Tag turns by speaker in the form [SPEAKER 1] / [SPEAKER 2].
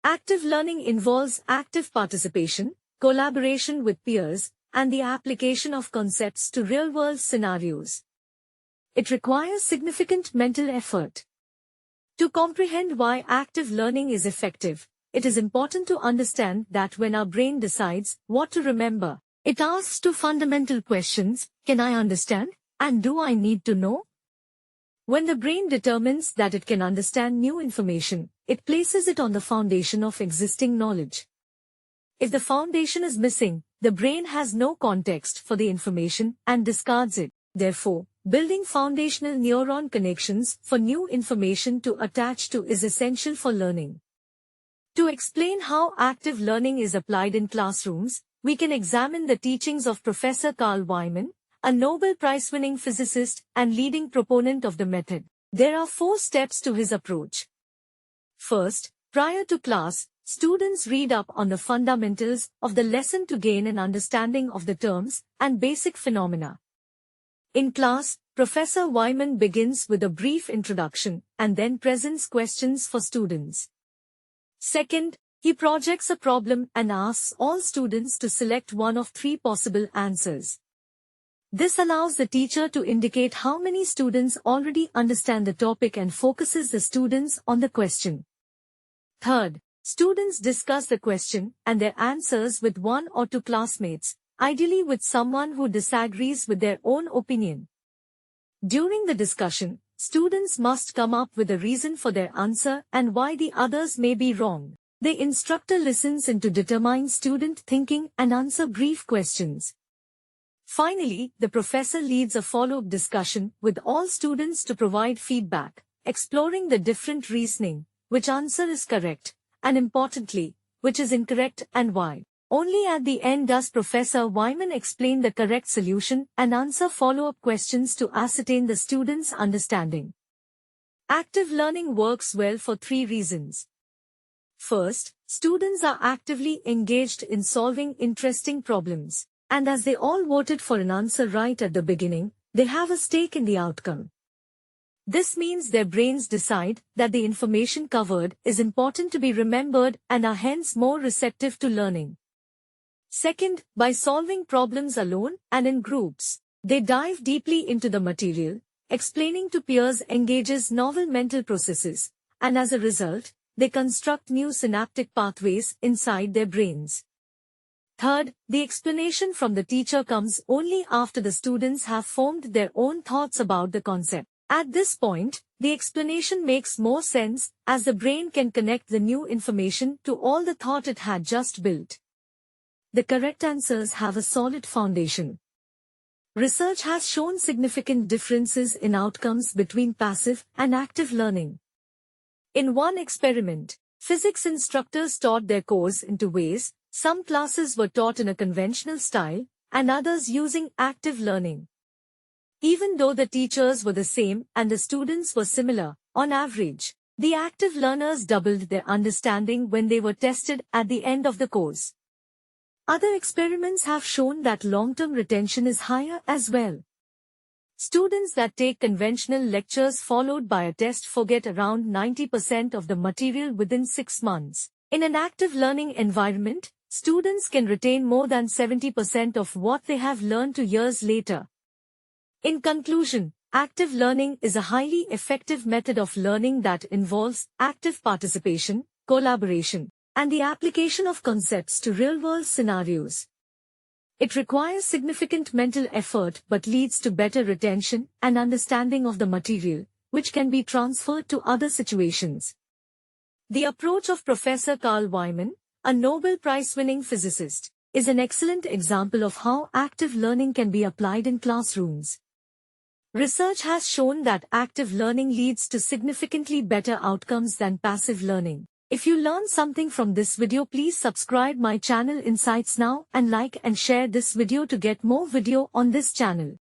[SPEAKER 1] Active learning involves active participation, collaboration with peers, and the application of concepts to real-world scenarios. It requires significant mental effort. To comprehend why active learning is effective, it is important to understand that when our brain decides what to remember, it asks two fundamental questions: can I understand, and do I need to know? When the brain determines that it can understand new information, it places it on the foundation of existing knowledge. If the foundation is missing, the brain has no context for the information and discards it. Therefore, building foundational neuron connections for new information to attach to is essential for learning. To explain how active learning is applied in classrooms, we can examine the teachings of Professor Carl Wieman, a Nobel Prize-winning physicist and leading proponent of the method. There are 4 steps to his approach. First, prior to class, students read up on the fundamentals of the lesson to gain an understanding of the terms and basic phenomena. In class, Professor Wieman begins with a brief introduction and then presents questions for students. Second, he projects a problem and asks all students to select one of 3 possible answers. This allows the teacher to indicate how many students already understand the topic and focuses the students on the question. Third, students discuss the question and their answers with 1 or 2 classmates, ideally with someone who disagrees with their own opinion. During the discussion, students must come up with a reason for their answer and why the others may be wrong. The instructor listens in to determine student thinking and answer brief questions. Finally, the professor leads a follow-up discussion with all students to provide feedback, exploring the different reasoning, which answer is correct, and importantly, which is incorrect and why. Only at the end does Professor Wieman explain the correct solution and answer follow-up questions to ascertain the student's understanding. Active learning works well for 3 reasons. First, students are actively engaged in solving interesting problems, and as they all voted for an answer right at the beginning, they have a stake in the outcome. This means their brains decide that the information covered is important to be remembered and are hence more receptive to learning. Second, by solving problems alone and in groups, they dive deeply into the material, explaining to peers engages novel mental processes, and as a result, they construct new synaptic pathways inside their brains. Third, the explanation from the teacher comes only after the students have formed their own thoughts about the concept. At this point, the explanation makes more sense as the brain can connect the new information to all the thought it had just built. The correct answers have a solid foundation. Research has shown significant differences in outcomes between passive and active learning. In one experiment, physics instructors taught their course in 2 ways. Some classes were taught in a conventional style, and others using active learning. Even though the teachers were the same and the students were similar, on average, the active learners doubled their understanding when they were tested at the end of the course. Other experiments have shown that long-term retention is higher as well. Students that take conventional lectures followed by a test forget around 90% of the material within 6 months. In an active learning environment, students can retain more than 70% of what they have learned 2 years later. In conclusion, active learning is a highly effective method of learning that involves active participation, collaboration, and the application of concepts to real-world scenarios. It requires significant mental effort but leads to better retention and understanding of the material, which can be transferred to other situations. The approach of Professor Carl Wieman, a Nobel Prize-winning physicist, is an excellent example of how active learning can be applied in classrooms. Research has shown that active learning leads to significantly better outcomes than passive learning. If you learned something from this video, please subscribe my channel Insights now and like and share this video to get more video on this channel.